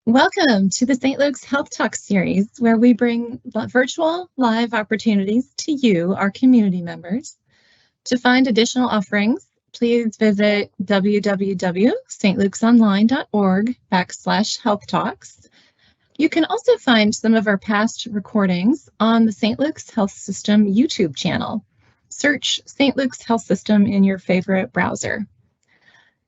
Welcome to the St. Luke's Health Talk series, where we bring virtual live opportunities to you, our community members. To find additional offerings, please visit www.stlukesonline.org/health talks. You can also find some of our past recordings on the St. Luke's Health System YouTube channel. Search St. Luke's Health System in your favorite browser.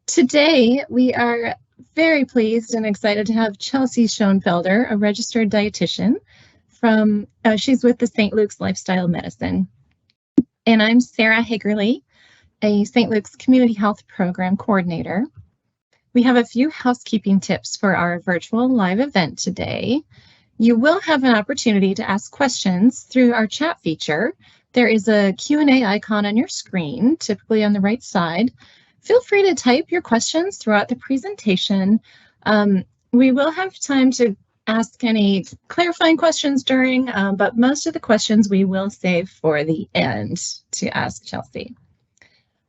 Today, we are very pleased and excited to have Chelsea Schoenfelder, a registered dietitian she's with the St. Luke's Lifestyle Medicine. And I'm Sarah Hagerly, a St. Luke's Community Health Program Coordinator. We have a few housekeeping tips for our virtual live event today. You will have an opportunity to ask questions through our chat feature. There is a Q&A icon on your screen, typically on the right side. Feel free to type your questions throughout the presentation. We will have time to ask any clarifying questions during, but most of the questions we will save for the end to ask Chelsea.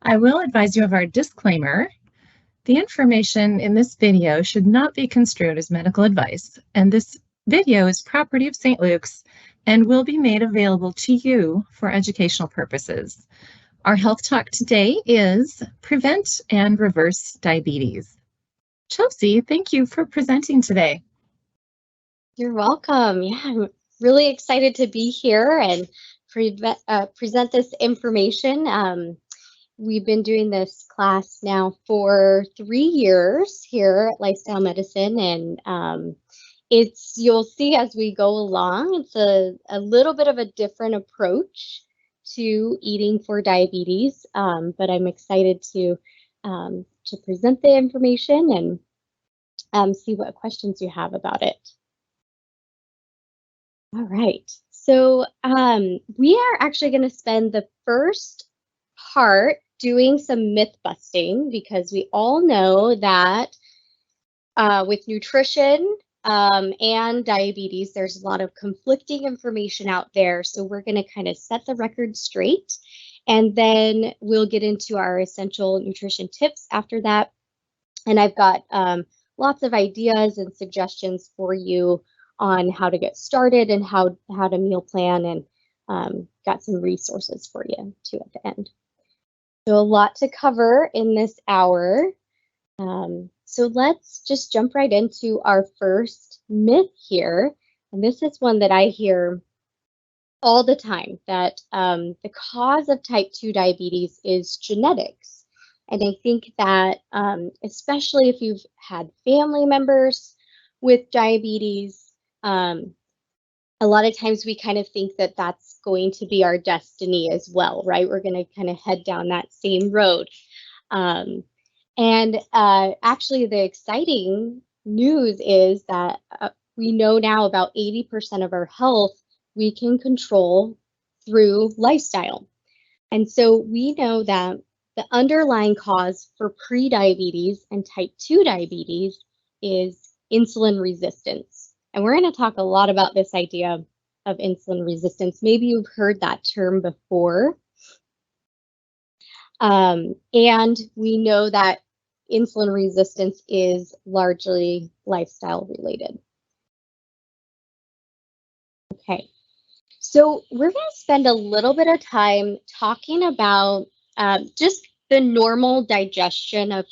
I will advise you of our disclaimer. The information in this video should not be construed as medical advice, and this video is property of St. Luke's and will be made available to you for educational purposes. Our health talk today is Prevent and Reverse Diabetes. Chelsea, thank you for presenting today. You're welcome. Yeah, I'm really excited to be here and present this information. We've been doing this class now for 3 years here at Lifestyle Medicine, and you'll see as we go along, it's a little bit of a different approach to eating for diabetes, but I'm excited to present the information and see what questions you have about it. All right, so we are actually going to spend the first part doing some myth busting, because we all know that with nutrition and diabetes, there's a lot of conflicting information out there. So we're going to kind of set the record straight, and then we'll get into our essential nutrition tips after that. And I've got lots of ideas and suggestions for you on how to get started and how to meal plan, and got some resources for you too at the end. So a lot to cover in this hour. So let's just jump right into our first myth here. And this is one that I hear all the time, that the cause of type 2 diabetes is genetics. And I think that especially if you've had family members with diabetes, a lot of times we kind of think that that's going to be our destiny as well, right? We're going to kind of head down that same road. And actually, the exciting news is that we know now about 80% of our health we can control through lifestyle. And so we know that the underlying cause for prediabetes and type 2 diabetes is insulin resistance. And we're going to talk a lot about this idea of insulin resistance. Maybe you've heard that term before. And we know that insulin resistance is largely lifestyle related. Okay, so we're going to spend a little bit of time talking about just the normal digestion of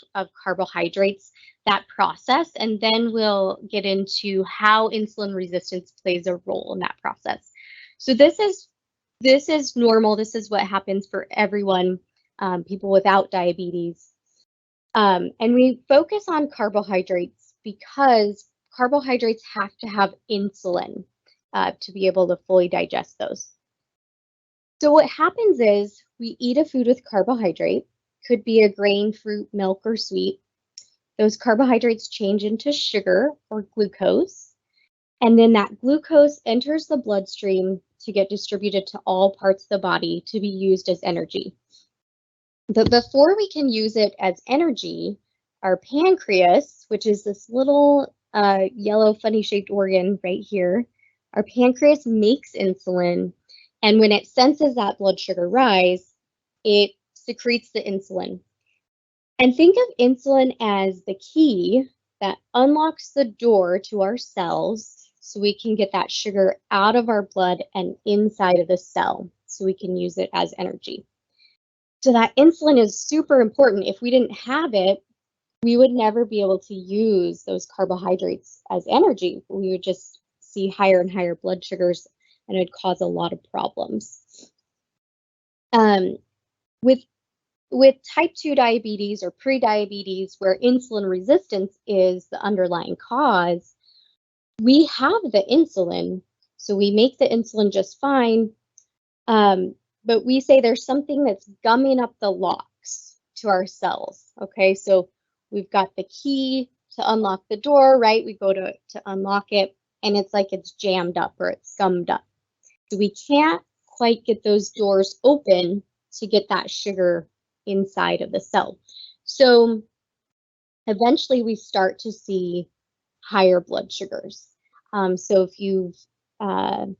carbohydrates, that process, and then we'll get into how insulin resistance plays a role in that process. So this is normal. This is what happens for everyone, people without diabetes. And we focus on carbohydrates because carbohydrates have to have insulin to be able to fully digest those. So what happens is we eat a food with carbohydrate, could be a grain, fruit, milk, or sweet. Those carbohydrates change into sugar or glucose, and then that glucose enters the bloodstream to get distributed to all parts of the body to be used as energy. But before we can use it as energy, our pancreas, which is this little yellow funny shaped organ right here, our pancreas makes insulin, and when it senses that blood sugar rise, it secretes the insulin. And think of insulin as the key that unlocks the door to our cells so we can get that sugar out of our blood and inside of the cell so we can use it as energy. So that insulin is super important. If we didn't have it, we would never be able to use those carbohydrates as energy. We would just see higher and higher blood sugars, and it would cause a lot of problems. With type 2 diabetes or prediabetes, where insulin resistance is the underlying cause, we have the insulin, so we make the insulin just fine, but we say there's something that's gumming up the locks to our cells, okay? So we've got the key to unlock the door, right? We go to unlock it, and it's like it's jammed up or it's gummed up. So we can't quite get those doors open to get that sugar inside of the cell. So eventually we start to see higher blood sugars. So if you've had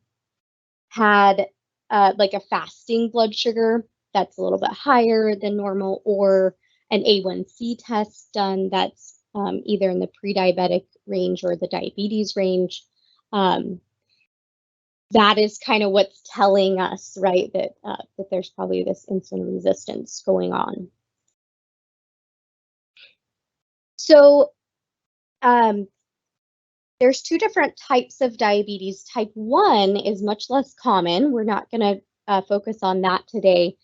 like a fasting blood sugar that's a little bit higher than normal, or an A1C test done that's either in the pre-diabetic range or the diabetes range, that is kind of what's telling us, right, that there's probably this insulin resistance going on. So there's two different types of diabetes. Type 1 is much less common. We're not going to focus on that today.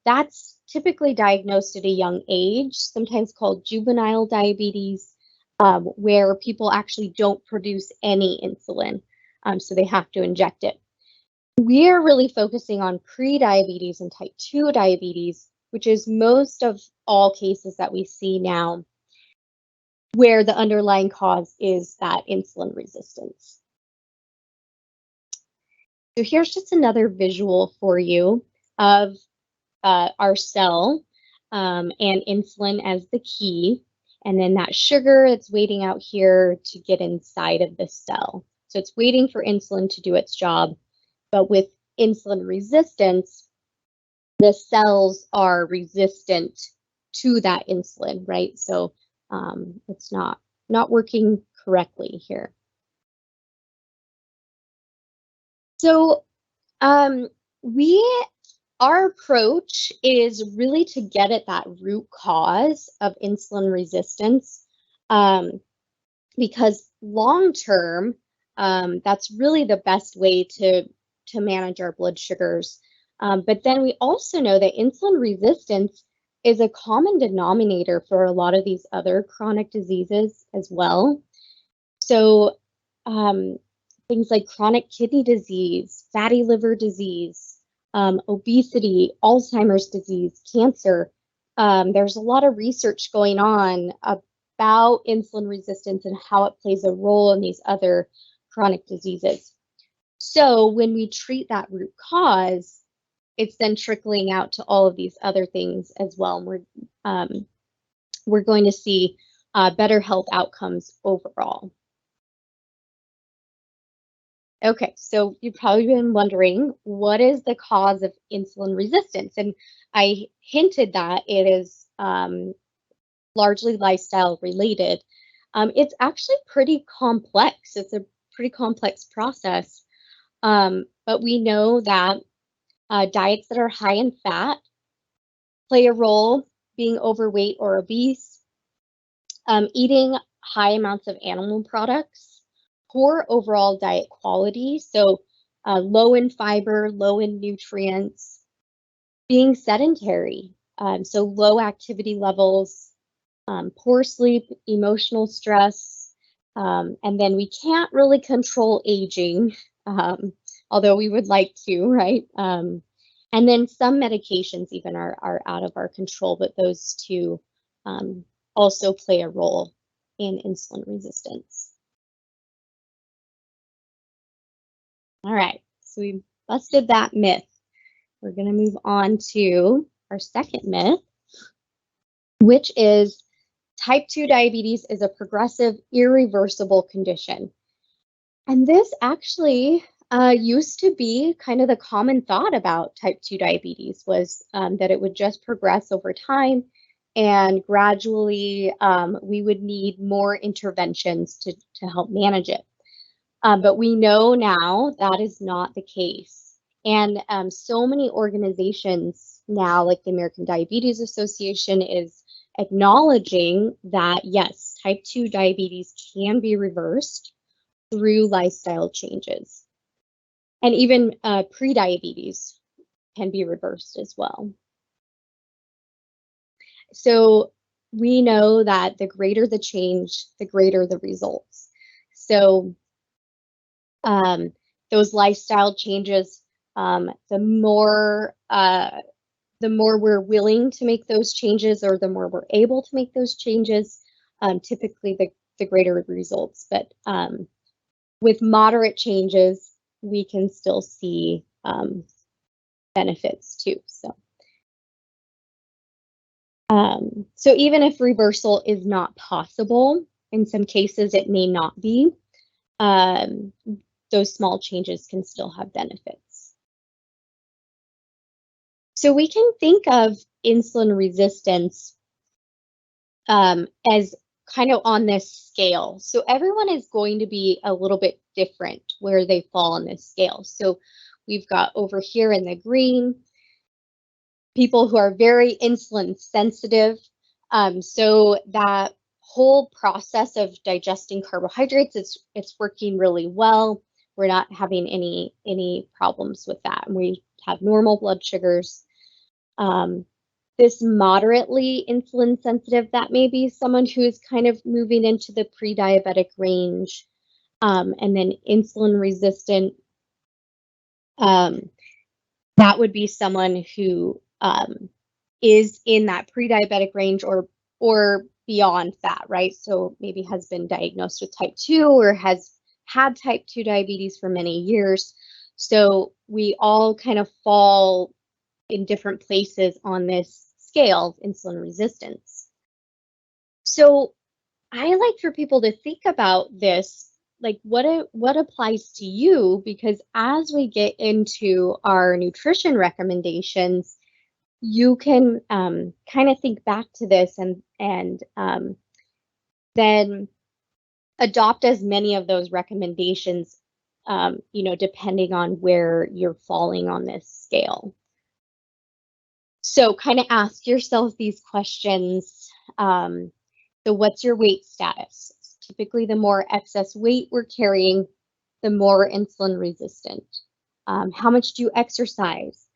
That's typically diagnosed at a young age, sometimes called juvenile diabetes, where people actually don't produce any insulin. So they have to inject it. We're really focusing on prediabetes and type 2 diabetes, which is most of all cases that we see now, where the underlying cause is that insulin resistance. So here's just another visual for you of our cell and insulin as the key, and then that sugar that's waiting out here to get inside of the cell. So it's waiting for insulin to do its job, but with insulin resistance, the cells are resistant to that insulin, right? So it's not working correctly here. So our approach is really to get at that root cause of insulin resistance, because long term, that's really the best way to manage our blood sugars. But then we also know that insulin resistance is a common denominator for a lot of these other chronic diseases as well. So things like chronic kidney disease, fatty liver disease, obesity, Alzheimer's disease, cancer. There's a lot of research going on about insulin resistance and how it plays a role in these other chronic diseases. So when we treat that root cause, it's then trickling out to all of these other things as well. And we're going to see better health outcomes overall. Okay, so you've probably been wondering, what is the cause of insulin resistance? And I hinted that it is largely lifestyle related. It's actually pretty complex. It's a pretty complex process, but we know that diets that are high in fat play a role, being overweight or obese, eating high amounts of animal products, poor overall diet quality, so low in fiber, low in nutrients, being sedentary, so low activity levels, poor sleep, emotional stress, and then we can't really control aging, although we would like to, right? And then some medications even are out of our control, but those two also play a role in insulin resistance. All right, so we busted that myth. We're going to move on to our second myth, which is type 2 diabetes is a progressive, irreversible condition. And this actually used to be kind of the common thought about type 2 diabetes, was that it would just progress over time and gradually we would need more interventions to help manage it. But we know now that is not the case. And so many organizations now, like the American Diabetes Association, is acknowledging that, yes, type 2 diabetes can be reversed through lifestyle changes. And even prediabetes can be reversed as well. So we know that the greater the change, the greater the results. So those lifestyle changes, the more we're willing to make those changes, or the more we're able to make those changes, typically the greater the results. But with moderate changes, we can still see benefits too. So even if reversal is not possible, in some cases it may not be, those small changes can still have benefits. So we can think of insulin resistance as kind of on this scale. So everyone is going to be a little bit different where they fall on this scale. So we've got over here in the green, people who are very insulin sensitive. So that whole process of digesting carbohydrates, it's working really well. We're not having any problems with that. And we have normal blood sugars. This moderately insulin sensitive, that may be someone who is kind of moving into the pre-diabetic range. And then insulin resistant, that would be someone who is in that pre-diabetic range or beyond that, right? So maybe has been diagnosed with type 2 or has had type 2 diabetes for many years. So we all kind of fall in different places on this scale of insulin resistance. So I like for people to think about this, like what applies to you, because as we get into our nutrition recommendations, you can kind of think back to this and then adopt as many of those recommendations, depending on where you're falling on this scale. So kind of ask yourself these questions. So what's your weight status? Typically, the more excess weight we're carrying, the more insulin resistant. How much do you exercise?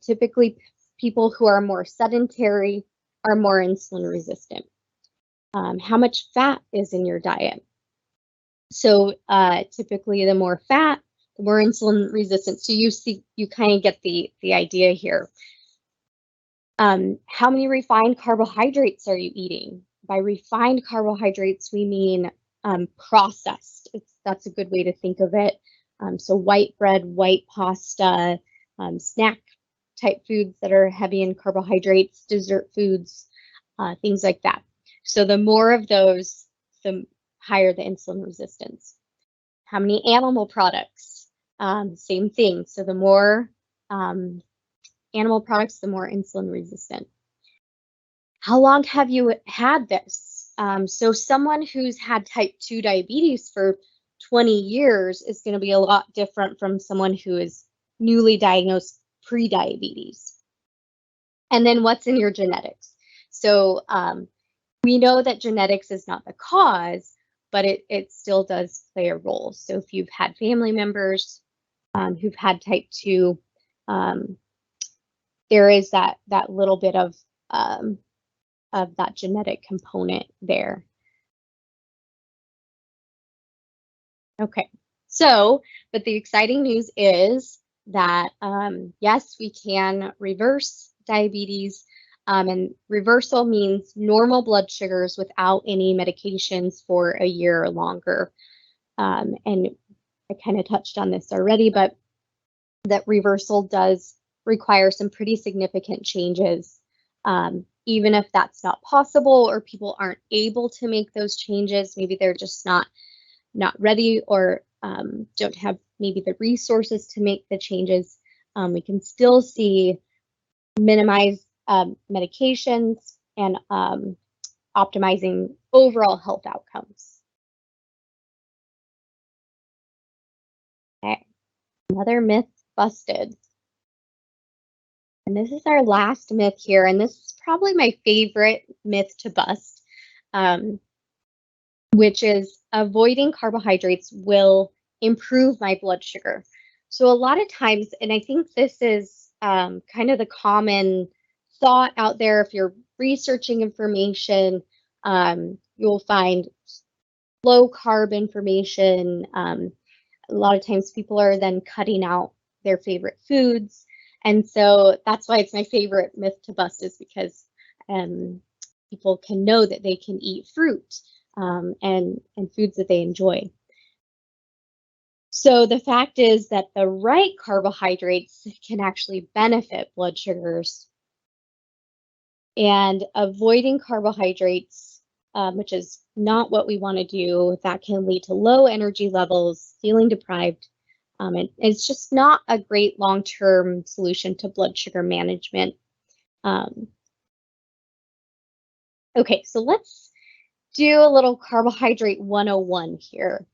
Typically, people who are more sedentary are more insulin resistant. How much fat is in your diet? So typically, the more fat, the more insulin resistant. So you kind of get the idea here. How many refined carbohydrates are you eating? By refined carbohydrates, we mean processed. That's a good way to think of it. So white bread, white pasta, snack type foods that are heavy in carbohydrates, dessert foods, things like that. So the more of those, the higher the insulin resistance. How many animal products? Same thing. So the more animal products, the more insulin resistant. How long have you had this? So someone who's had type 2 diabetes for 20 years is going to be a lot different from someone who is newly diagnosed pre-diabetes. And then what's in your genetics? So we know that genetics is not the cause, but it still does play a role. So if you've had family members who've had type 2, there is that little bit of that genetic component there. Okay, so, but the exciting news is that, yes, we can reverse diabetes, and reversal means normal blood sugars without any medications for a year or longer. And I kind of touched on this already, but that reversal does require some pretty significant changes. Even if that's not possible or people aren't able to make those changes, maybe they're just not ready or don't have maybe the resources to make the changes, we can still see minimized medications, and optimizing overall health outcomes. Okay, another myth busted. And this is our last myth here, and this is probably my favorite myth to bust, which is avoiding carbohydrates will improve my blood sugar. So a lot of times, and I think this is kind of the common thought out there, if you're researching information, you'll find low carb information. A lot of times people are then cutting out their favorite foods. And so that's why it's my favorite myth to bust, is because people can know that they can eat fruit and foods that they enjoy. So the fact is that the right carbohydrates can actually benefit blood sugars. And avoiding carbohydrates, which is not what we want to do, that can lead to low energy levels, feeling deprived. And it's just not a great long-term solution to blood sugar management. Okay, so let's do a little carbohydrate 101 here.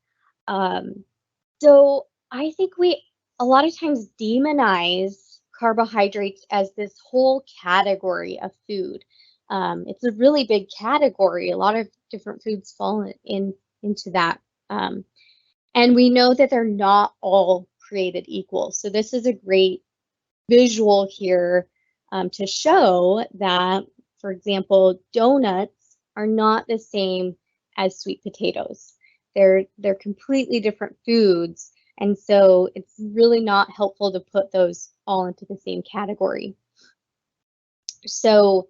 So I think we a lot of times demonize carbohydrates as this whole category of food. It's a really big category. A lot of different foods fall into that. And we know that they're not all created equal. So this is a great visual here to show that, for example, donuts are not the same as sweet potatoes. They're completely different foods, and so it's really not helpful to put those all into the same category. So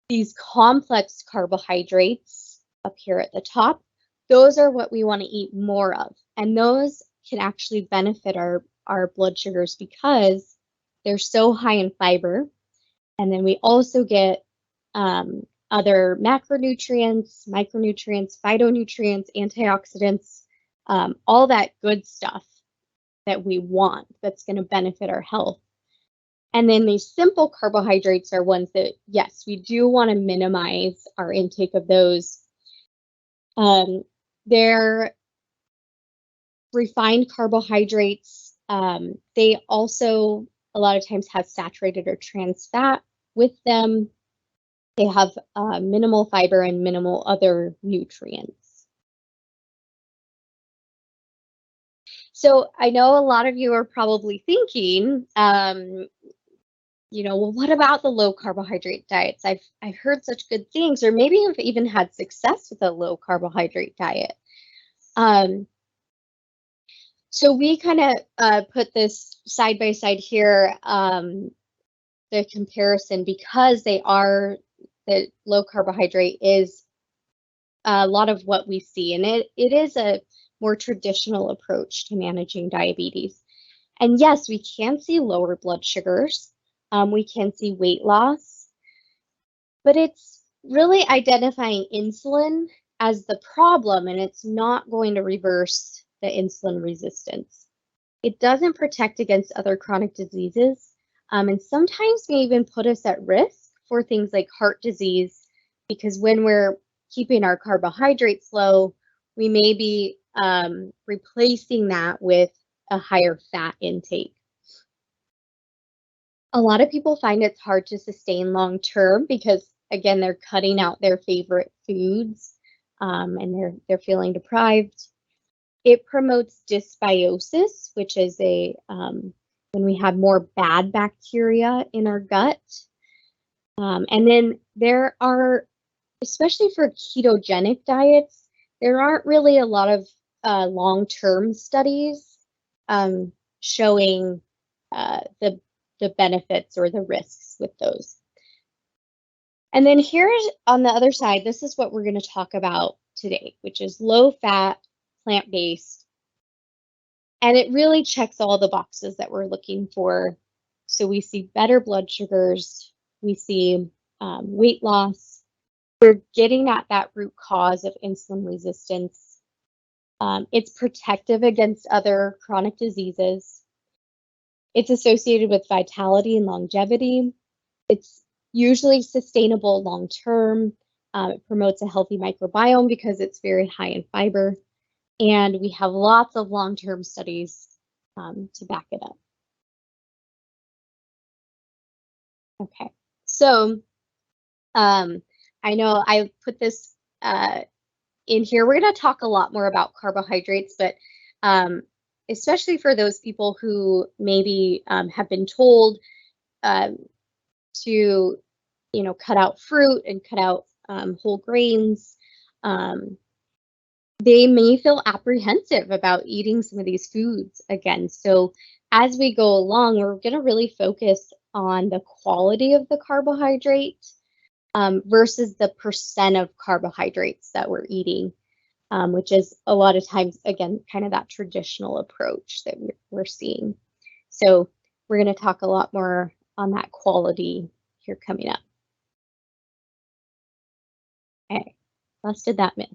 these complex carbohydrates up here at the top, those are what we want to eat more of, and those can actually benefit our blood sugars because they're so high in fiber. And then we also get other macronutrients, micronutrients, phytonutrients, antioxidants, all that good stuff that we want that's going to benefit our health. And then these simple carbohydrates are ones that, yes, we do want to minimize our intake of those. They're refined carbohydrates. They also a lot of times have saturated or trans fat with them. They have minimal fiber and minimal other nutrients. So I know a lot of you are probably thinking, well, what about the low carbohydrate diets? I've heard such good things, or maybe you've even had success with a low carbohydrate diet. So we kind of put this side by side here, the comparison, because the low carbohydrate is a lot of what we see, and it is a more traditional approach to managing diabetes. And yes, we can see lower blood sugars, we can see weight loss, but it's really identifying insulin as the problem, and it's not going to reverse the insulin resistance. It doesn't protect against other chronic diseases, and sometimes may even put us at risk for things like heart disease, because when we're keeping our carbohydrates low, we may be replacing that with a higher fat intake. A lot of people find it's hard to sustain long term because, again, they're cutting out their favorite foods and they're feeling deprived. It promotes dysbiosis, which is when we have more bad bacteria in our gut. And then there are, especially for ketogenic diets, there aren't really a lot of long-term studies showing the benefits or the risks with those. And then here's on the other side, this is what we're going to talk about today, which is low-fat, plant-based. And it really checks all the boxes that we're looking for. So we see better blood sugars, we see weight loss. We're getting at that root cause of insulin resistance. It's protective against other chronic diseases. It's associated with vitality and longevity. It's usually sustainable long term. It promotes a healthy microbiome because it's very high in fiber. And we have lots of long-term studies to back it up. Okay, so I know I put this in here. We're going to talk a lot more about carbohydrates, but especially for those people who maybe have been told to, cut out fruit and cut out whole grains, they may feel apprehensive about eating some of these foods again. So as we go along, we're going to really focus on the quality of the carbohydrate versus the percent of carbohydrates that we're eating, which is a lot of times, again, kind of that traditional approach that we're seeing. So we're going to talk a lot more on that quality here coming up. Okay, busted that myth.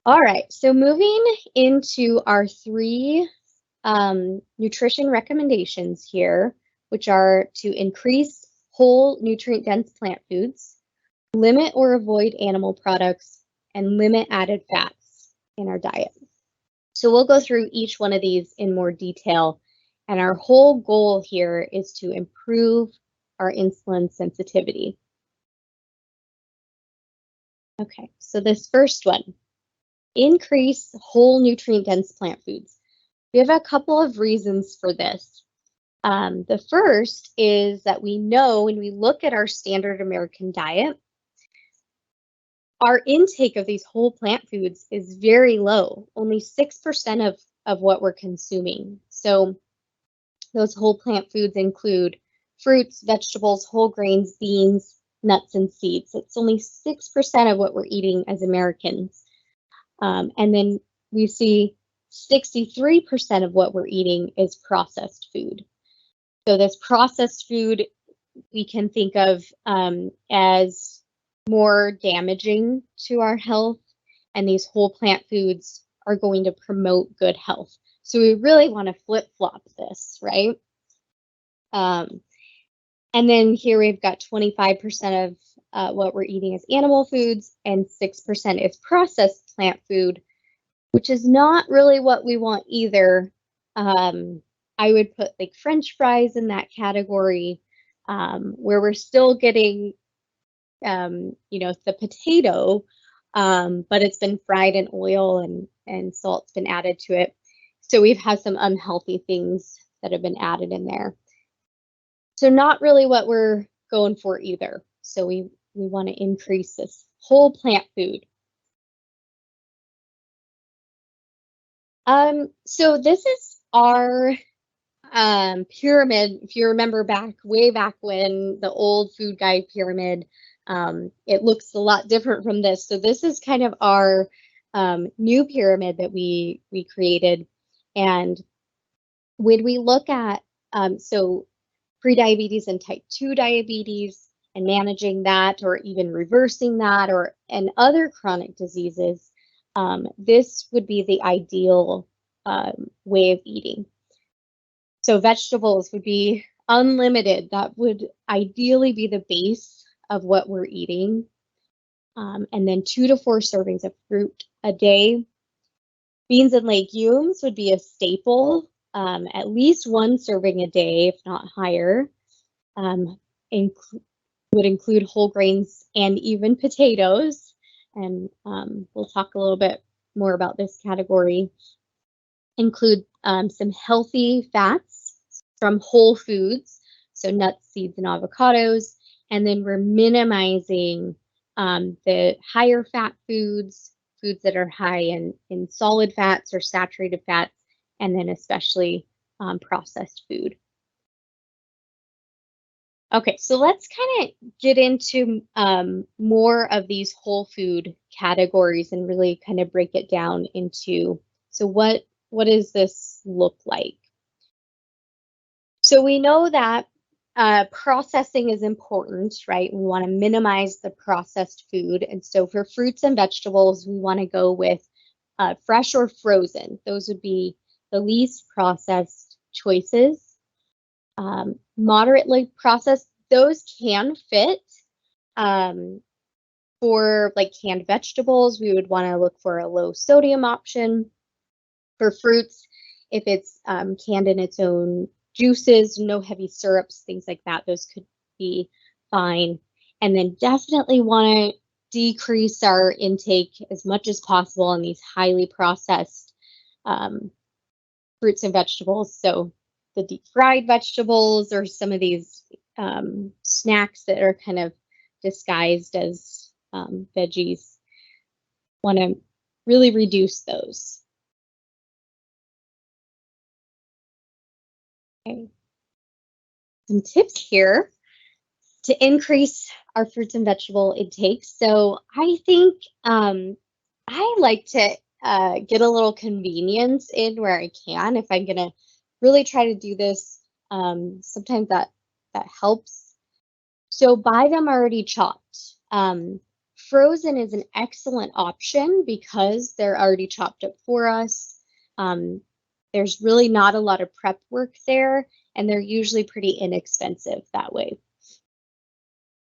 All right, so moving into our 3 nutrition recommendations here, which are to increase whole nutrient-dense plant foods, limit or avoid animal products, and limit added fats in our diet. So we'll go through each one of these in more detail, and our whole goal here is to improve our insulin sensitivity. Okay, so this first one, increase whole nutrient-dense plant foods. We have a couple of reasons for this. The first is that we know when we look at our standard American diet, our intake of these whole plant foods is very low, only 6% of what we're consuming. So those whole plant foods include fruits, vegetables, whole grains, beans, nuts, and seeds. It's only 6% of what we're eating as Americans. And then we see 63% of what we're eating is processed food. So this processed food we can think of as more damaging to our health, and these whole plant foods are going to promote good health. So we really want to flip-flop this, right? And then here we've got 25% of what we're eating is animal foods, and 6% is processed plant food, which is not really what we want either. I would put like French fries in that category, where we're still getting, the potato, but it's been fried in oil and salt's been added to it. So we've had some unhealthy things that have been added in there. So not really what we're going for either. So we want to increase this whole plant food. So this is our pyramid. If you remember way back when, the old food guide pyramid, it looks a lot different from this. So this is kind of our new pyramid that we created. And when we look at so prediabetes and type 2 diabetes and managing that, or even reversing that, and other chronic diseases, this would be the ideal way of eating. So vegetables would be unlimited. That would ideally be the base of what we're eating. And then 2 to 4 servings of fruit a day. Beans and legumes would be a staple, at least 1 serving a day, if not higher. Would include whole grains and even potatoes. And we'll talk a little bit more about this category. Include some healthy fats from whole foods, so nuts, seeds, and avocados. And then we're minimizing the higher fat foods that are high in solid fats or saturated fats, and then especially processed food. Okay, so let's kind of get into more of these whole food categories and really kind of break it down into, so what does this look like? So we know that processing is important, right? We want to minimize the processed food. And so for fruits and vegetables, we want to go with fresh or frozen. Those would be the least processed choices. Moderately processed, those can fit. For like canned vegetables, we would want to look for a low sodium option. For fruits, if it's canned in its own juices, no heavy syrups, things like that, those could be fine. And then definitely want to decrease our intake as much as possible on these highly processed fruits and vegetables. So the deep fried vegetables or some of these snacks that are kind of disguised as veggies, want to really reduce those. Okay. Some tips here to increase our fruits and vegetable intake. So I think I like to get a little convenience in where I can. If I'm gonna really try to do this, sometimes that helps. So buy them already chopped. Frozen is an excellent option because they're already chopped up for us. There's really not a lot of prep work there, and they're usually pretty inexpensive that way.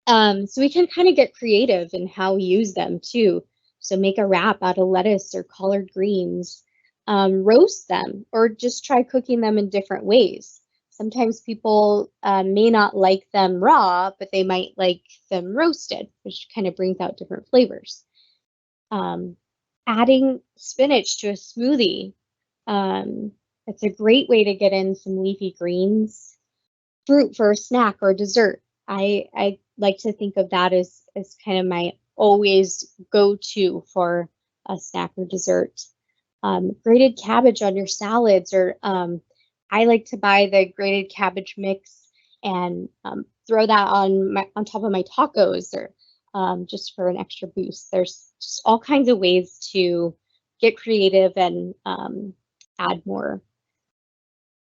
So we can kind of get creative in how we use them too. So make a wrap out of lettuce or collard greens, roast them, or just try cooking them in different ways. Sometimes people may not like them raw, but they might like them roasted, which kind of brings out different flavors. Adding spinach to a smoothie. It's a great way to get in some leafy greens. Fruit for a snack or dessert. I like to think of that as kind of my always go-to for a snack or dessert. Grated cabbage on your salads, or I like to buy the grated cabbage mix and throw that on top of my tacos, or just for an extra boost. There's just all kinds of ways to get creative and add more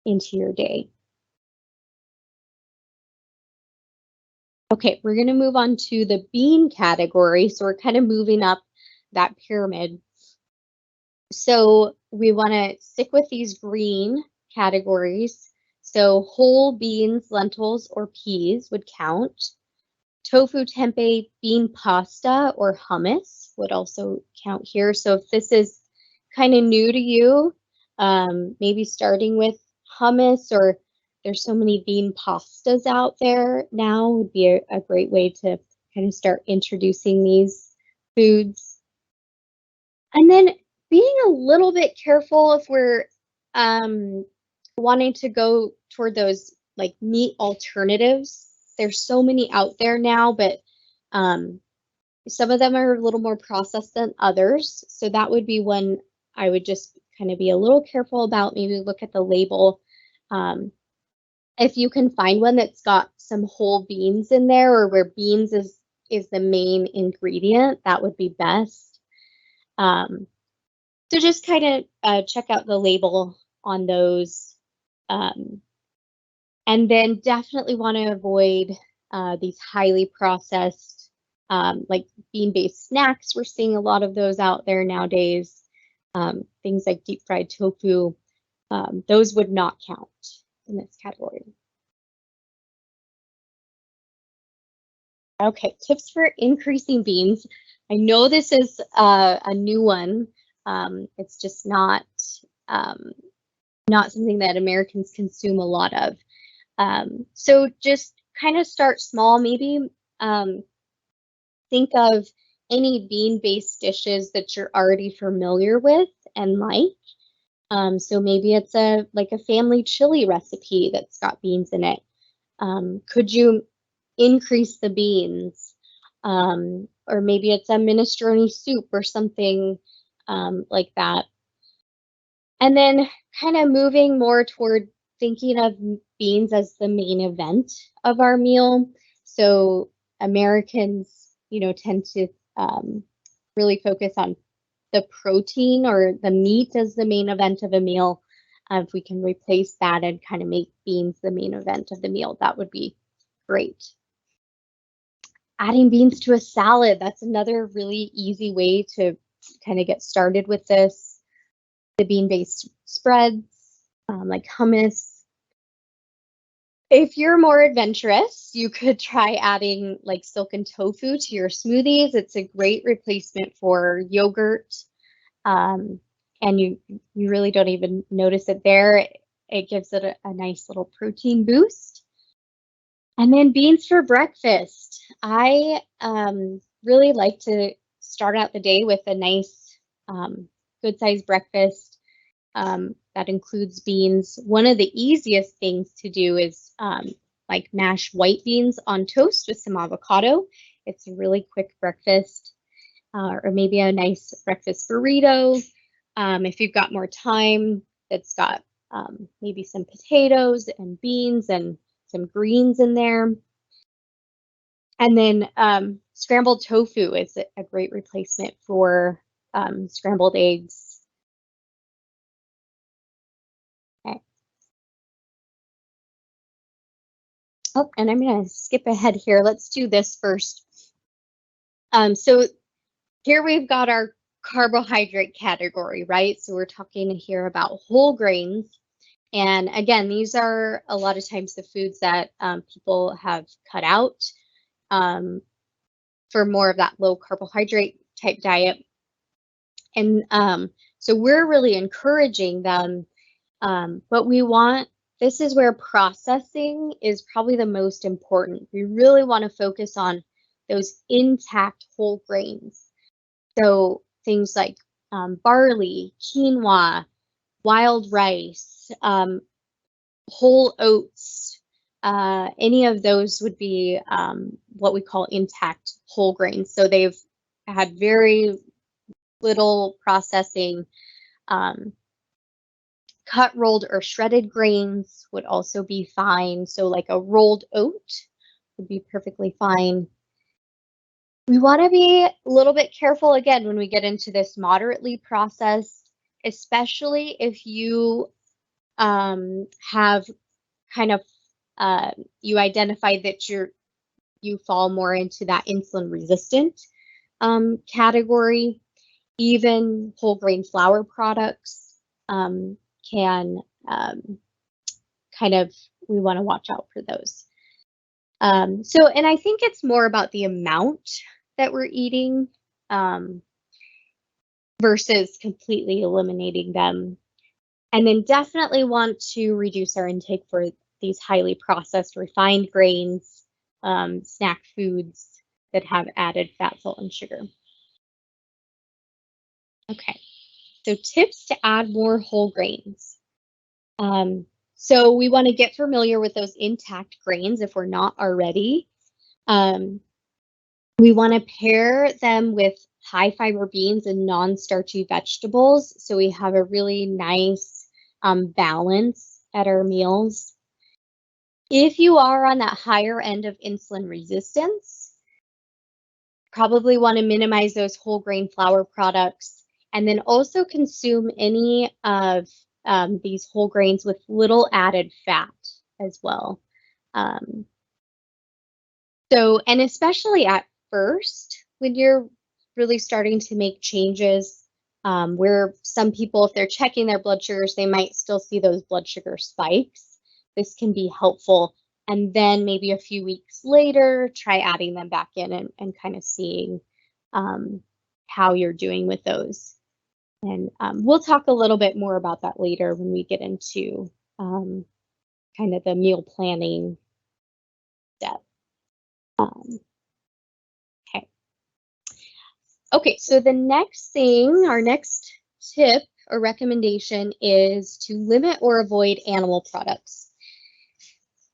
into your day. Okay, we're going to move on to the bean category. So we're kind of moving up that pyramid. So we want to stick with these green categories. So whole beans, lentils, or peas would count. Tofu, tempeh, bean pasta, or hummus would also count here. So if this is kind of new to you, maybe starting with hummus, or there's so many bean pastas out there now, would be a great way to kind of start introducing these foods. And then being a little bit careful if we're wanting to go toward those like meat alternatives. There's so many out there now, but some of them are a little more processed than others. So that would be one I would just kind of be a little careful about. Maybe look at the label. If you can find one that's got some whole beans in there, or where beans is the main ingredient, that would be best. So just kind of check out the label on those. And then definitely want to avoid these highly processed, like bean-based snacks. We're seeing a lot of those out there nowadays. Things like deep fried tofu, those would not count in this category. Okay, tips for increasing beans. I know this is a new one. It's just not something that Americans consume a lot of. So just kind of start small. Maybe think of any bean-based dishes that you're already familiar with and like. So maybe it's like a family chili recipe that's got beans in it. Could you increase the beans? Or maybe it's a minestrone soup or something like that. And then kind of moving more toward thinking of beans as the main event of our meal. So Americans, tend to really focus on the protein or the meat as the main event of a meal. If we can replace that and kind of make beans the main event of the meal, that would be great. Adding beans to a salad, that's another really easy way to kind of get started with this. The bean-based spreads, like hummus. If you're more adventurous, you could try adding like silken tofu to your smoothies. It's a great replacement for yogurt. And you really don't even notice it there. It gives it a nice little protein boost. And then beans for breakfast. I really like to start out the day with a nice, good sized breakfast that includes beans. One of the easiest things to do is like mash white beans on toast with some avocado. It's a really quick breakfast, or maybe a nice breakfast burrito. If you've got more time, it's got maybe some potatoes and beans and some greens in there. And then scrambled tofu is a great replacement for scrambled eggs. Okay. Oh, and I'm going to skip ahead here. Let's do this first. So here we've got our carbohydrate category, right? So we're talking here about whole grains. And again, these are a lot of times the foods that people have cut out for more of that low carbohydrate type diet. And so we're really encouraging them, but this is where processing is probably the most important. We really want to focus on those intact whole grains. So things like barley, quinoa, wild rice, whole oats, any of those would be what we call intact whole grains. So they've had very little processing. Cut, rolled, or shredded grains would also be fine. So like a rolled oat would be perfectly fine. We want to be a little bit careful again when we get into this moderately processed, especially if you have kind of you identify that you fall more into that insulin resistant category. Even whole grain flour products can kind of, we want to watch out for those. And I think it's more about the amount that we're eating versus completely eliminating them. And then definitely want to reduce our intake for these highly processed refined grains, snack foods that have added fat, salt, and sugar. Okay, so tips to add more whole grains. So we want to get familiar with those intact grains if we're not already. We want to pair them with high fiber beans and non-starchy vegetables, so we have a really nice balance at our meals. If you are on that higher end of insulin resistance, probably want to minimize those whole grain flour products, and then also consume any of these whole grains with little added fat as well. And especially at first, when you're really starting to make changes, where some people, if they're checking their blood sugars, they might still see those blood sugar spikes. This can be helpful. And then maybe a few weeks later, try adding them back in and kind of seeing how you're doing with those. And we'll talk a little bit more about that later when we get into kind of the meal planning step. Okay, so the next thing, our next tip or recommendation is to limit or avoid animal products.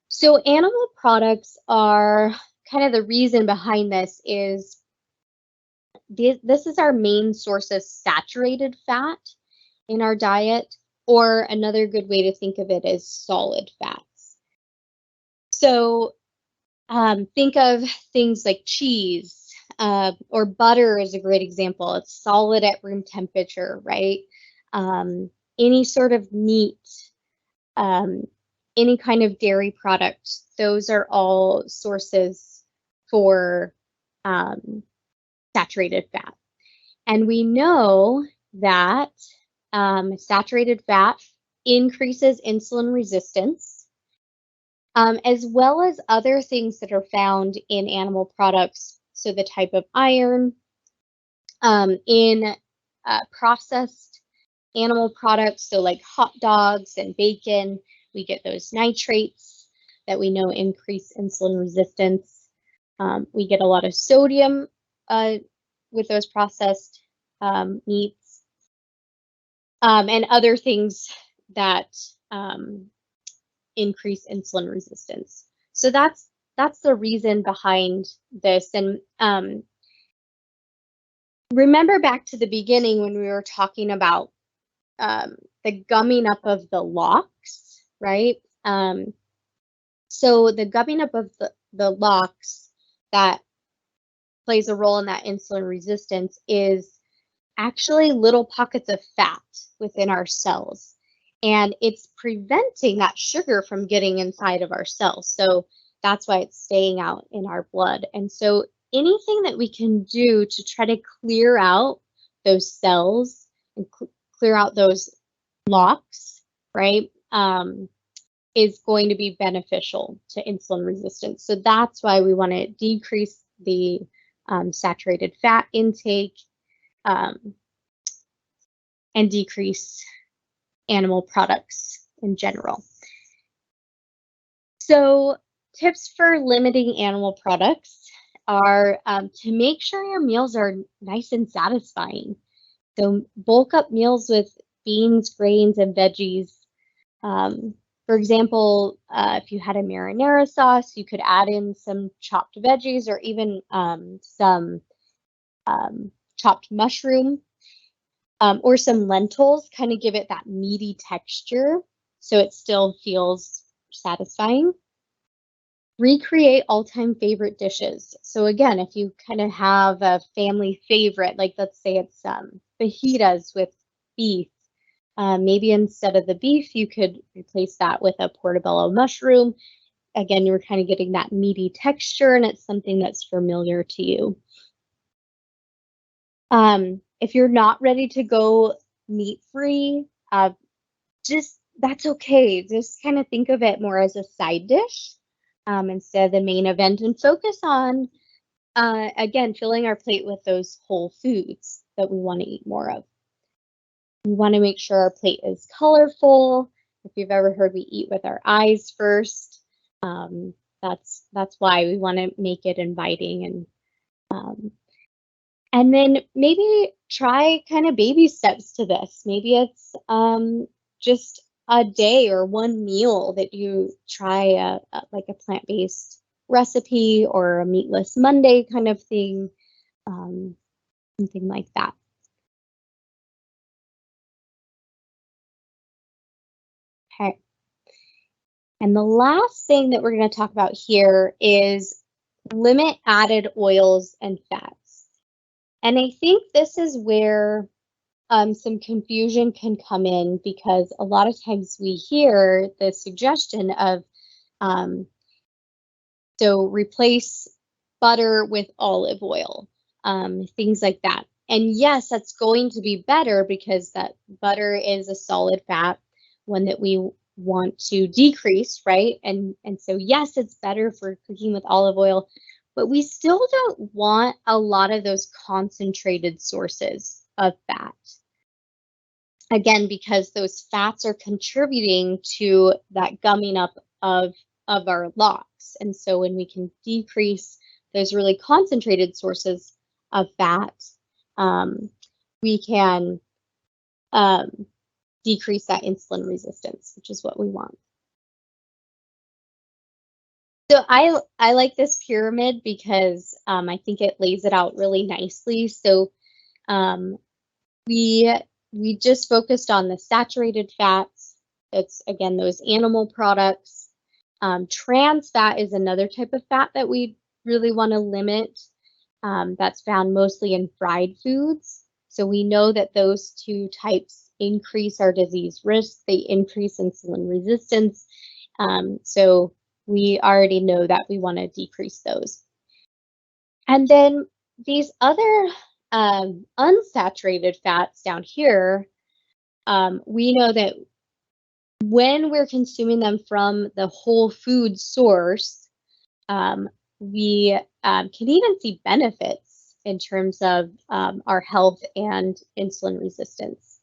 So animal products are kind of the reason behind this is this is our main source of saturated fat in our diet, or another good way to think of it is solid fats. So think of things like cheese, or butter is a great example. It's solid at room temperature, right? Any sort of meat, any kind of dairy product, those are all sources for saturated fat. And we know that saturated fat increases insulin resistance. as well as other things that are found in animal products. So the type of iron in processed animal products, so like hot dogs and bacon, we get those nitrates that we know increase insulin resistance. We get a lot of sodium with those processed meats, and other things that increase insulin resistance. So that's the reason behind this. And remember back to the beginning when we were talking about the gumming up of the locks, right? So the gumming up of the locks that plays a role in that insulin resistance is actually little pockets of fat within our cells. And it's preventing that sugar from getting inside of our cells. So that's why it's staying out in our blood. And so anything that we can do to try to clear out those cells and clear out those locks, right, is going to be beneficial to insulin resistance. So that's why we want to decrease the saturated fat intake and decrease animal products in general. So tips for limiting animal products are to make sure your meals are nice and satisfying. So bulk up meals with beans, grains, and veggies. For example, if you had a marinara sauce, you could add in some chopped veggies or even some chopped mushroom or some lentils, kind of give it that meaty texture so it still feels satisfying. Recreate all-time favorite dishes. So again, if you kind of have a family favorite, like let's say it's fajitas with beef, maybe instead of the beef, you could replace that with a portobello mushroom. Again, you're kind of getting that meaty texture and it's something that's familiar to you. If you're not ready to go meat-free, that's okay. Just kind of think of it more as a side dish instead of the main event, and focus on, again, filling our plate with those whole foods that we want to eat more of. We want to make sure our plate is colorful. If you've ever heard we eat with our eyes first, that's why we want to make it inviting. And then maybe try kind of baby steps to this. Maybe it's just a day or one meal that you try like a plant-based recipe or a meatless Monday kind of thing, something like that. Okay. And the last thing that we're going to talk about here is limit added oils and fats. And I think this is where some confusion can come in, because a lot of times we hear the suggestion of, so replace butter with olive oil, things like that. And yes, that's going to be better because that butter is a solid fat, one that we want to decrease, right? And so yes, it's better for cooking with olive oil, but we still don't want a lot of those concentrated sources of fat. Again, because those fats are contributing to that gumming up of our locks. And so when we can decrease those really concentrated sources of fat, we can decrease that insulin resistance, which is what we want. So I like this pyramid because I think it lays it out really nicely. So we just focused on the saturated fats. It's, again, those animal products. Trans fat is another type of fat that we really want to limit. That's found mostly in fried foods. So we know that those two types increase our disease risk. They increase insulin resistance. So we already know that we want to decrease those. And then these other unsaturated fats down here, we know that when we're consuming them from the whole food source, we can even see benefits in terms of our health and insulin resistance.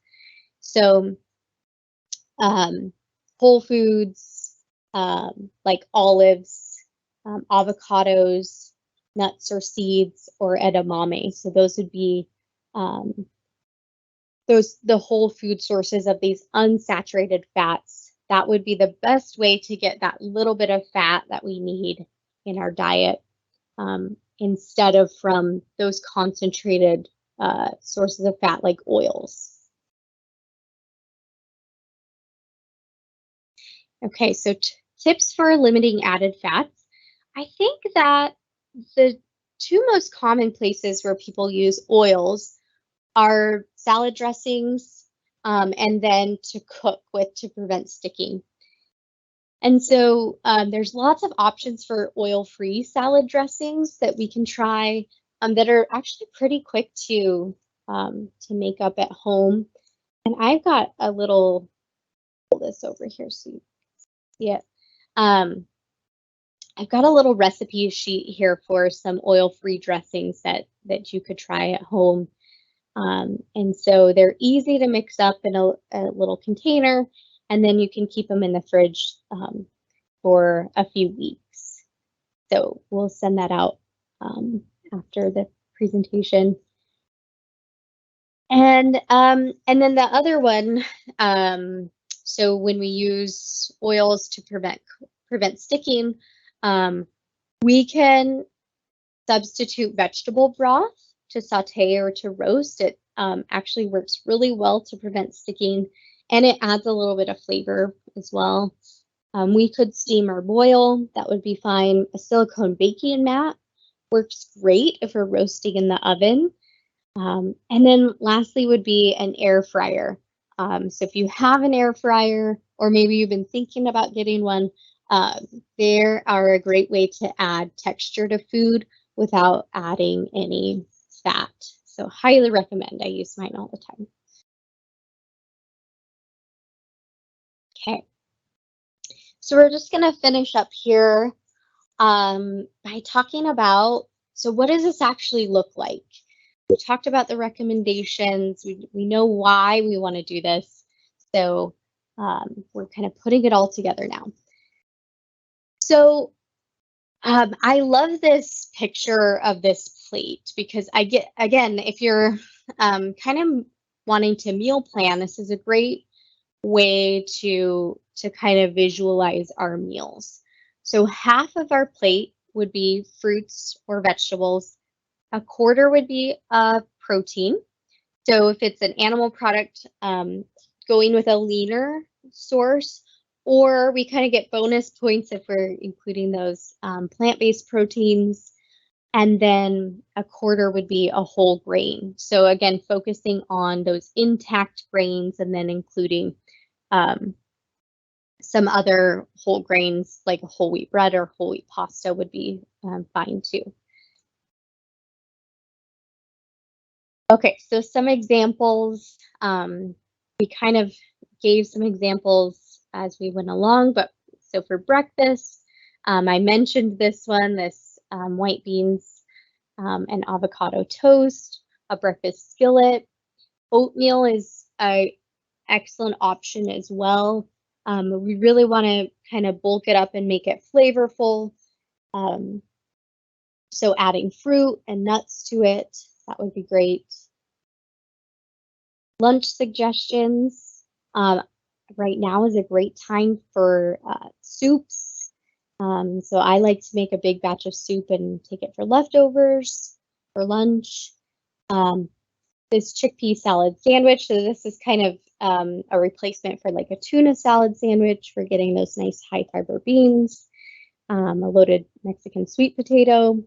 So whole foods like olives, avocados, nuts or seeds, or edamame. So those would be the whole food sources of these unsaturated fats. That would be the best way to get that little bit of fat that we need in our diet, instead of from those concentrated sources of fat like oils. Okay, so tips for limiting added fats. I think that the two most common places where people use oils are salad dressings, and then to cook with to prevent sticking. And so there's lots of options for oil-free salad dressings that we can try, that are actually pretty quick to make up at home. And I've got a little, pull this over here so you see it. I've got a little recipe sheet here for some oil-free dressings that you could try at home. And so they're easy to mix up in a little container, and then you can keep them in the fridge for a few weeks. So we'll send that out after the presentation. And then the other one, so when we use oils to prevent sticking, we can substitute vegetable broth to saute or to roast. It actually works really well to prevent sticking, and it adds a little bit of flavor as well. We could steam or boil, that would be fine. A silicone baking mat works great if we're roasting in the oven. And then lastly would be an air fryer. So if you have an air fryer, or maybe you've been thinking about getting one, they are a great way to add texture to food without adding any fat. So highly recommend. I use mine all the time. Okay. So we're just going to finish up here by talking about, so what does this actually look like? We talked about the recommendations. We know why we want to do this. So we're kind of putting it all together now. So I love this picture of this plate because I get, again, if you're kind of wanting to meal plan, this is a great way to kind of visualize our meals. So half of our plate would be fruits or vegetables. A quarter would be protein. So if it's an animal product, going with a leaner source, or we kind of get bonus points if we're including those plant-based proteins. And then a quarter would be a whole grain. So again, focusing on those intact grains and then including some other whole grains like whole wheat bread or whole wheat pasta would be fine too. Okay, so some examples. We kind of gave some examples as we went along, but so for breakfast, I mentioned this one, this white beans and avocado toast, a breakfast skillet. Oatmeal is an excellent option as well. We really want to kind of bulk it up and make it flavorful. So adding fruit and nuts to it, that would be great. Lunch suggestions. Right now is a great time for soups. So I like to make a big batch of soup and take it for leftovers for lunch. This chickpea salad sandwich. So this is kind of a replacement for like a tuna salad sandwich for getting those nice high fiber beans. A loaded Mexican sweet potato.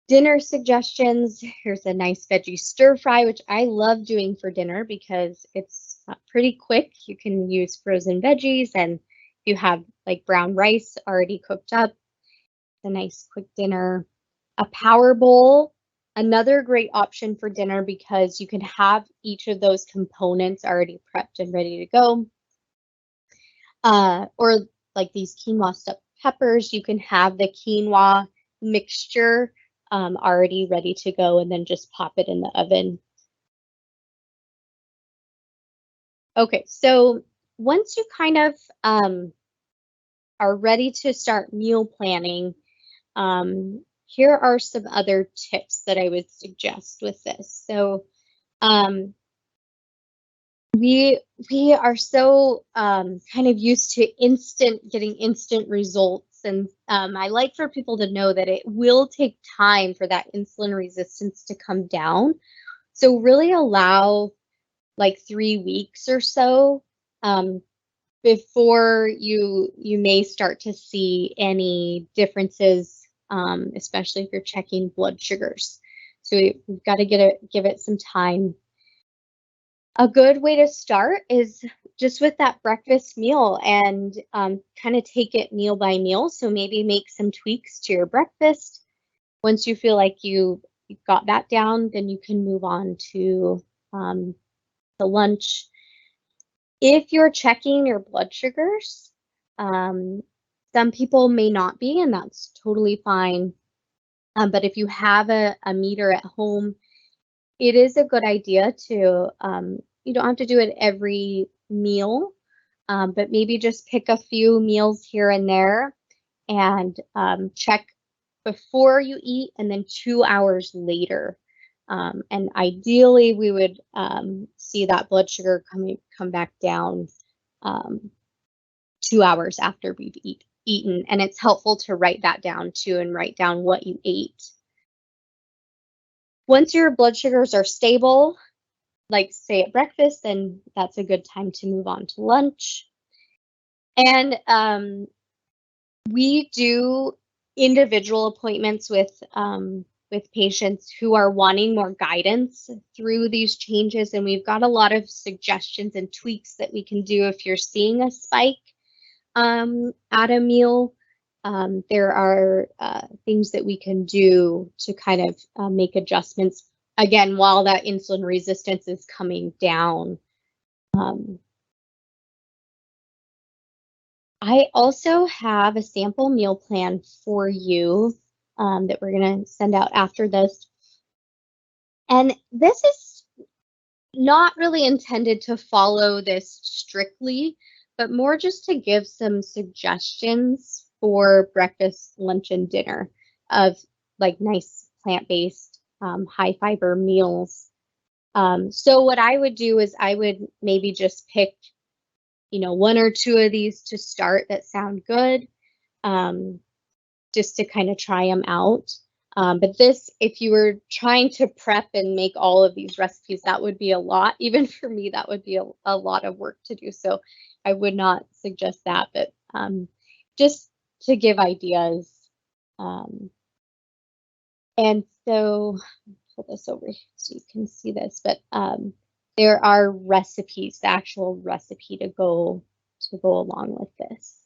Dinner suggestions. Here's a nice veggie stir fry, which I love doing for dinner because it's pretty quick. You can use frozen veggies, and you have like brown rice already cooked up. A nice quick dinner. A power bowl, another great option for dinner because you can have each of those components already prepped and ready to go. or like these quinoa stuffed peppers, you can have the quinoa mixture already ready to go and then just pop it in the oven. Okay, so once you kind of are ready to start meal planning, here are some other tips that I would suggest with this. So we are so kind of used to getting instant results, and I like for people to know that it will take time for that insulin resistance to come down. So really allow like 3 weeks or so before you may start to see any differences, especially if you're checking blood sugars. So we've got to give it some time. A good way to start is just with that breakfast meal and kind of take it meal by meal. So maybe make some tweaks to your breakfast. Once you feel like you've got that down, then you can move on to the lunch. If you're checking your blood sugars, some people may not be, and that's totally fine. But if you have a meter at home, it is a good idea to, you don't have to do it every meal, but maybe just pick a few meals here and there and check before you eat and then 2 hours later. And ideally, we would see that blood sugar come back down 2 hours after we've eaten. And it's helpful to write that down too and write down what you ate. Once your blood sugars are stable, like say at breakfast, then that's a good time to move on to lunch. And we do individual appointments with patients who are wanting more guidance through these changes, and we've got a lot of suggestions and tweaks that we can do if you're seeing a spike at a meal. There are things that we can do to kind of make adjustments, again, while that insulin resistance is coming down. I also have a sample meal plan for you that we're going to send out after this. And this is not really intended to follow this strictly, but more just to give some suggestions for breakfast, lunch, and dinner of like nice plant-based, high fiber meals. So what I would do is I would maybe just pick, 1 or 2 of these to start that sound good, just to kind of try them out. But this, if you were trying to prep and make all of these recipes, that would be a lot. Even for me, that would be a lot of work to do. So I would not suggest that, but just to give ideas. And so pull this over so you can see this, but there are recipes, the actual recipe to go along with this.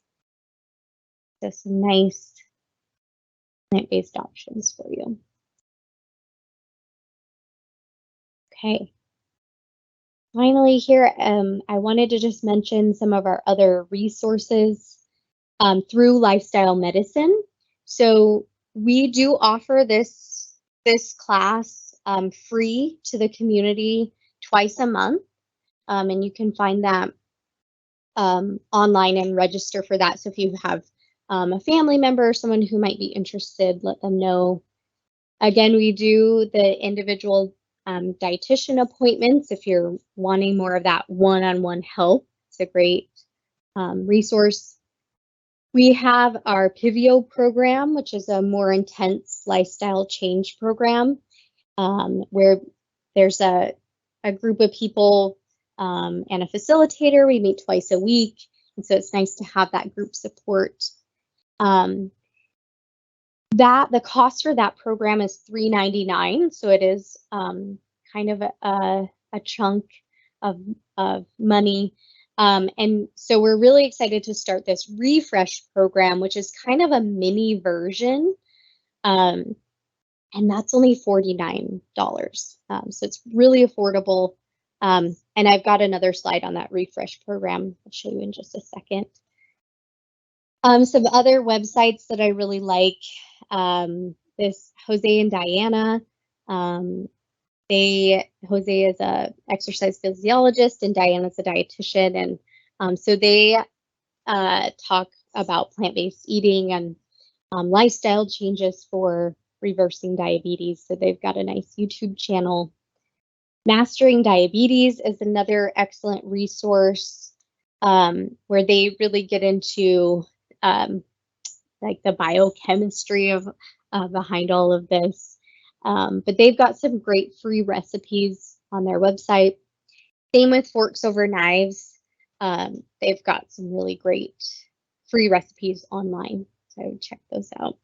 So some nice plant-based options for you. Okay. Finally here, I wanted to just mention some of our other resources through Lifestyle Medicine. So we do offer this class free to the community twice a month, and you can find that online and register for that. So if you have a family member or someone who might be interested, let them know. Again, we do the individual dietitian appointments if you're wanting more of that one-on-one help. It's a great resource. We have our Pivio program, which is a more intense lifestyle change program, where there's a group of people and a facilitator. We meet twice a week, and so it's nice to have that group support. The cost for that program is $3.99, so it is kind of a chunk of money. And so we're really excited to start this refresh program, which is kind of a mini version, and that's only $49. So it's really affordable. And I've got another slide on that refresh program I'll show you in just a second. Some other websites that I really like, this Jose and Diana. Jose is a exercise physiologist and Diana's a dietitian, and so they talk about plant-based eating and lifestyle changes for reversing diabetes. So they've got a nice YouTube channel. Mastering Diabetes is another excellent resource where they really get into like the biochemistry of behind all of this. But they've got some great free recipes on their website. Same with Forks Over Knives. They've got some really great free recipes online, so check those out.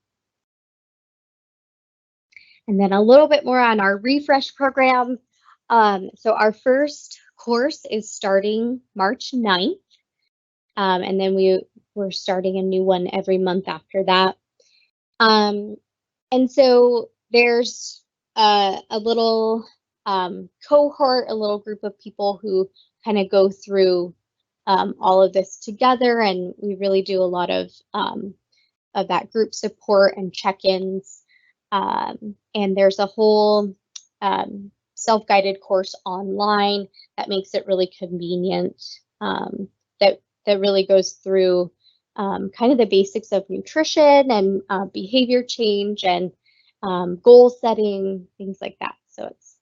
And then a little bit more on our refresh program. So our first course is starting March 9th, and then we're starting a new one every month after that. And so there's a little cohort, a little group of people who kind of go through all of this together, and we really do a lot of that group support and check-ins. And there's a whole self-guided course online that makes it really convenient, that really goes through kind of the basics of nutrition and behavior change and goal setting, things like that. So it's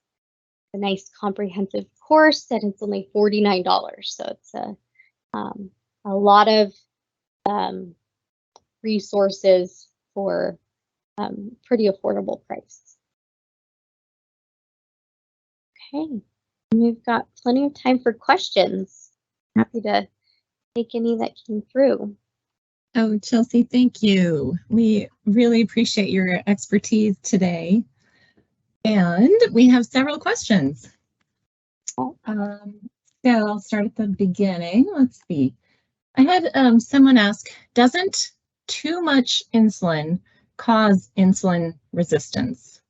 a nice comprehensive course and it's only $49. So it's a lot of resources for pretty affordable price. Okay, we've got plenty of time for questions. Happy to take any that came through. Oh, Chelsea, thank you. We really appreciate your expertise today. And we have several questions. So I'll start at the beginning. Let's see. I had someone ask, doesn't too much insulin cause insulin resistance?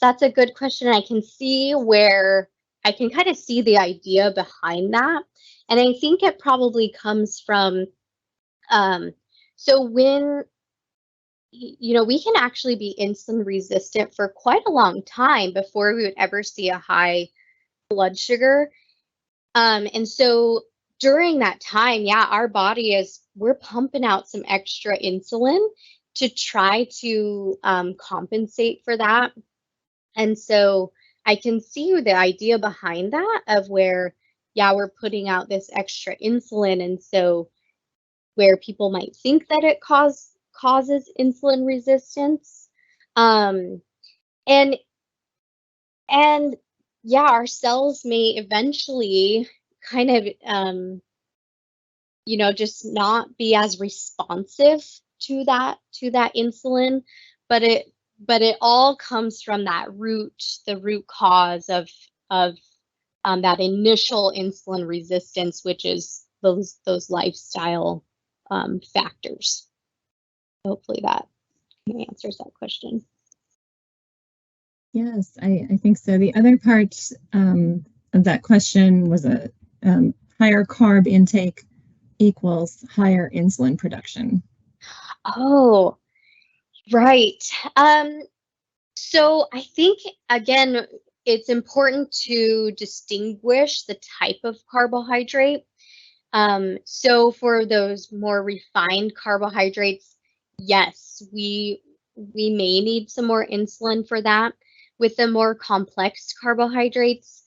That's a good question. I can see where I can kind of see the idea behind that. And I think it probably comes from, so when, we can actually be insulin resistant for quite a long time before we would ever see a high blood sugar. And so during that time, our body we're pumping out some extra insulin to try to compensate for that. And so I can see the idea behind that of where, we're putting out this extra insulin. And so where people might think that it causes insulin resistance. And our cells may eventually kind of, just not be as responsive to that insulin, but it all comes from the root cause of that initial insulin resistance, which is those lifestyle factors. Hopefully that answers that question. Yes, I think so. The other part of that question was a higher carb intake equals higher insulin production. Oh, right. So I think, again, it's important to distinguish the type of carbohydrate. So for those more refined carbohydrates, yes, we may need some more insulin for that. With the more complex carbohydrates,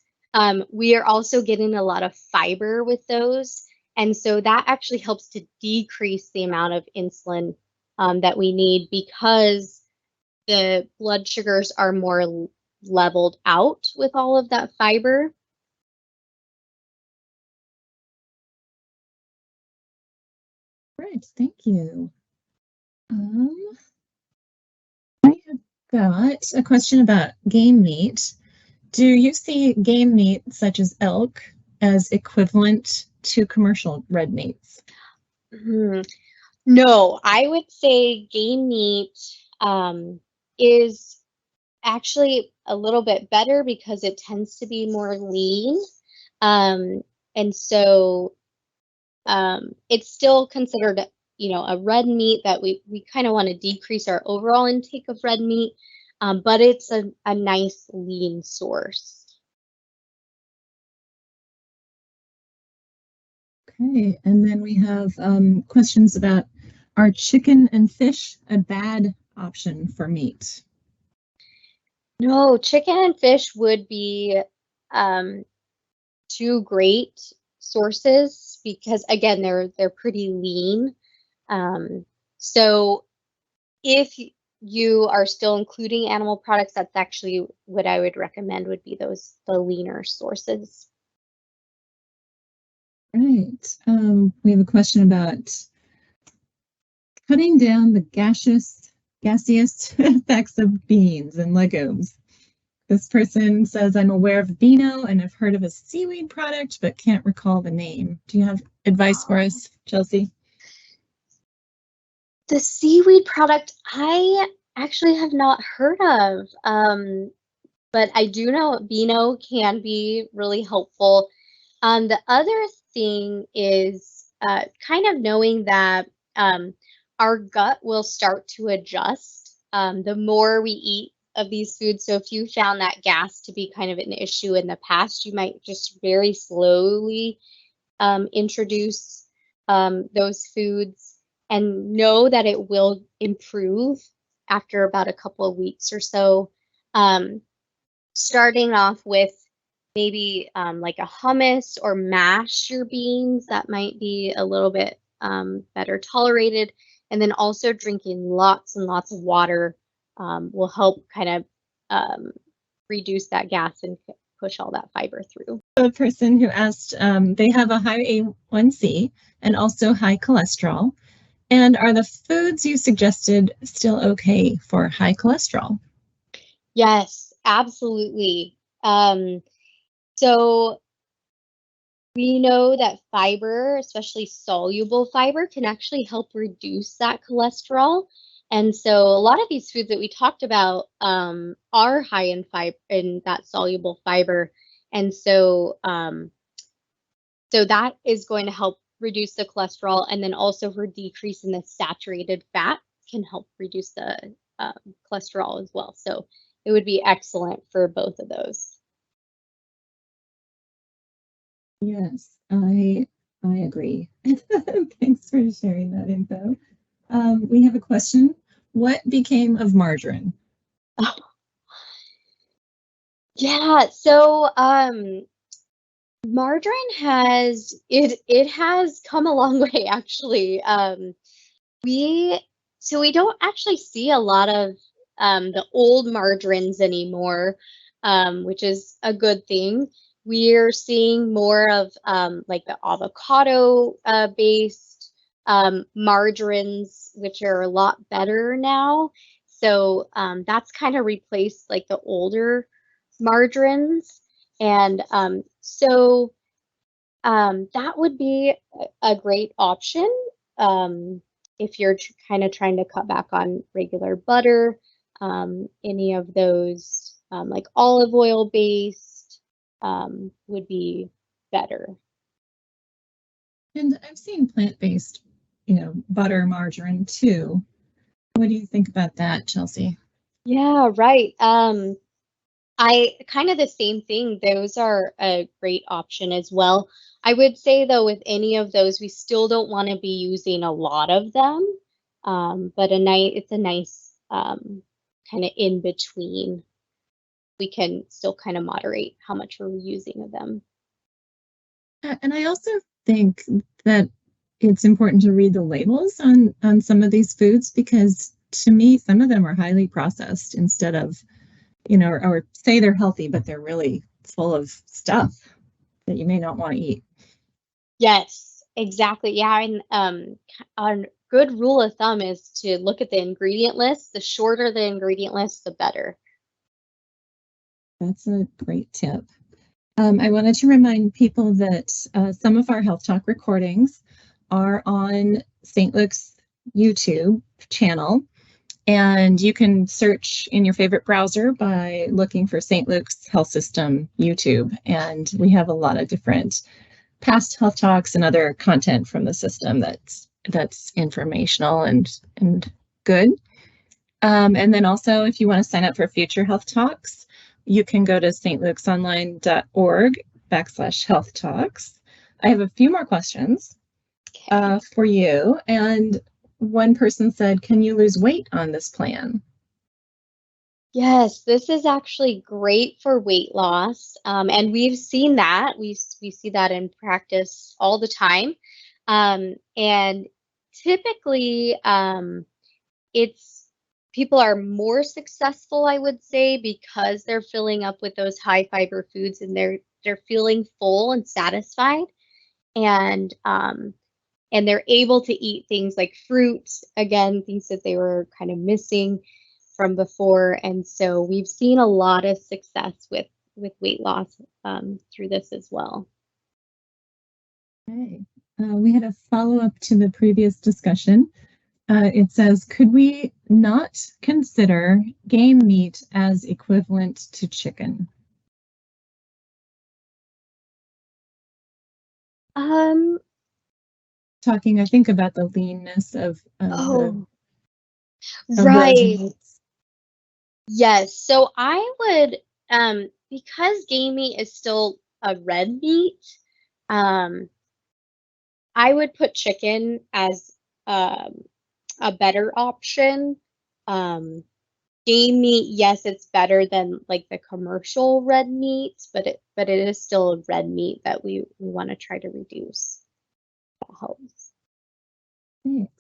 we are also getting a lot of fiber with those. And so that actually helps to decrease the amount of insulin that we need because the blood sugars are more leveled out with all of that fiber. Right, thank you. I have got a question about game meat. Do you see game meat such as elk as equivalent to commercial red meats? No, I would say game meat is actually a little bit better because it tends to be more lean. And so it's still considered, a red meat that we kind of want to decrease our overall intake of red meat, but it's a nice lean source. Okay, and then we have questions about, are chicken and fish a bad option for meat? No, chicken and fish would be two great sources because again they're pretty lean. So if you are still including animal products, that's actually what I would recommend would be the leaner sources. Right. We have a question about cutting down the gaseous effects of beans and legumes. This person says, I'm aware of Beano and I've heard of a seaweed product, but can't recall the name. Do you have advice for us, Chelsea? The seaweed product I actually have not heard of, but I do know Beano can be really helpful. The other thing is kind of knowing that our gut will start to adjust the more we eat of these foods. So if you found that gas to be kind of an issue in the past, you might just very slowly introduce those foods and know that it will improve after about a couple of weeks or so. Starting off with maybe like a hummus or mash your beans, that might be a little bit better tolerated. And then also drinking lots and lots of water will help kind of reduce that gas and push all that fiber through. The person who asked, they have a high A1C and also high cholesterol. And are the foods you suggested still okay for high cholesterol? Yes, absolutely. So we know that fiber, especially soluble fiber, can actually help reduce that cholesterol. And so a lot of these foods that we talked about are high in fiber, in that soluble fiber. And so so that is going to help reduce the cholesterol, and then also for decreasing the saturated fat can help reduce the cholesterol as well. So it would be excellent for both of those. Yes, I agree. Thanks for sharing that info. We have a question. What became of margarine? Yeah, so margarine has come a long way actually. We don't actually see a lot of the old margarines anymore, which is a good thing. We're seeing more of like the avocado based margarines, which are a lot better now. So that's kind of replaced like the older margarines. And that would be a great option if you're kind of trying to cut back on regular butter, any of those like olive oil based would be better. And I've seen plant-based, butter, margarine too. What do you think about that, Chelsea? Yeah, right. I kind of the same thing. Those are a great option as well. I would say though, with any of those, we still don't want to be using a lot of them. But it's a nice kind of in between. We can still kind of moderate how much we're using of them. And I also think that it's important to read the labels on some of these foods, because to me, some of them are highly processed instead of, or say they're healthy, but they're really full of stuff that you may not want to eat. Yes, exactly. Yeah, and a good rule of thumb is to look at the ingredient list. The shorter the ingredient list, the better. That's a great tip. I wanted to remind people that some of our Health Talk recordings are on St. Luke's YouTube channel. And you can search in your favorite browser by looking for St. Luke's Health System YouTube. And we have a lot of different past health talks and other content from the system that's informational and good. And then also, if you want to sign up for future health talks, you can go to stlukesonline.org/health talks. I have a few more questions for you. And one person said, can you lose weight on this plan? Yes, this is actually great for weight loss. And we've seen that. We see that in practice all the time. And typically, it's people are more successful, I would say, because they're filling up with those high fiber foods and they're feeling full and satisfied. And they're able to eat things like fruits, again, things that they were kind of missing from before. And so we've seen a lot of success with weight loss through this as well. Okay. We had a follow-up to the previous discussion. It says, could we not consider game meat as equivalent to chicken? Talking, I think, about the leanness of right. Yes. So I would, because game meat is still a red meat, I would put chicken as a better option. Game meat, yes, it's better than like the commercial red meat, but it is still a red meat that we want to try to reduce. That helps. Thanks.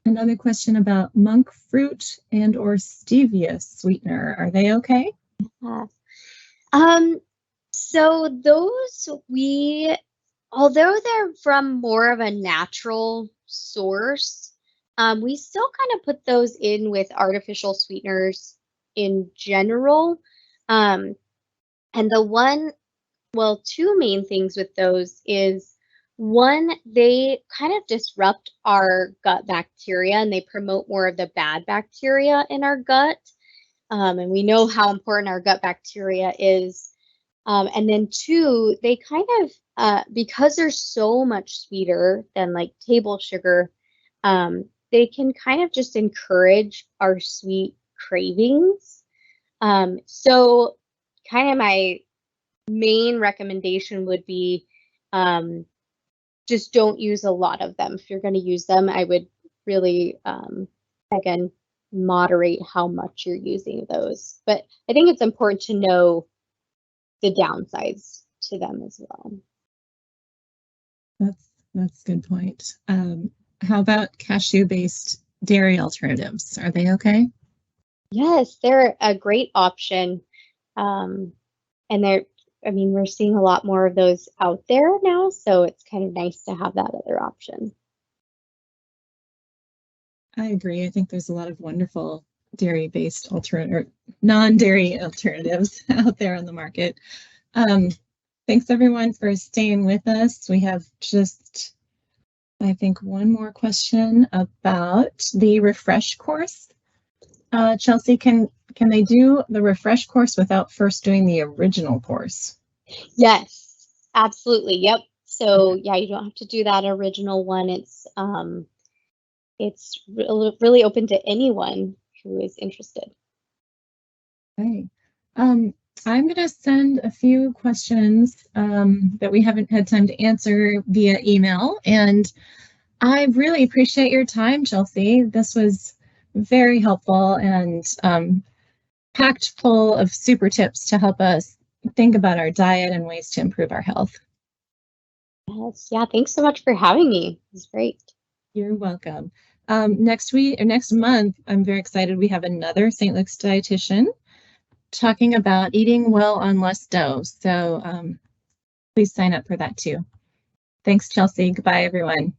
Another question about monk fruit and or stevia sweetener. Are they okay? So those although they're from more of a natural source, we still kind of put those in with artificial sweeteners in general. And two main things with those is, one, they kind of disrupt our gut bacteria and they promote more of the bad bacteria in our gut. And we know how important our gut bacteria is. And then two, they kind of, because they're so much sweeter than like table sugar, they can kind of just encourage our sweet cravings. So kind of my main recommendation would be just don't use a lot of them. If you're going to use them, I would really, again, moderate how much you're using those. But I think it's important to know the downsides to them as well. That's a good point. How about cashew-based dairy alternatives? Are they okay? Yes, they're a great option. And we're seeing a lot more of those out there now, so it's kind of nice to have that other option. I agree. I think there's a lot of wonderful dairy-based non-dairy alternatives out there on the market. Thanks everyone for staying with us. We have just, I think, one more question about the refresh course. Chelsea, can they do the refresh course without first doing the original course? Yes, absolutely. Yep. So yeah, you don't have to do that original one. It's really open to anyone who is interested. Okay. I'm going to send a few questions that we haven't had time to answer via email, and I really appreciate your time, Chelsea. This was very helpful and packed full of super tips to help us think about our diet and ways to improve our health. Yes, yeah, thanks so much for having me. It was great. You're welcome. Next month, I'm very excited. We have another St. Luke's dietitian talking about eating well on less dough. So please sign up for that too. Thanks, Chelsea. Goodbye, everyone.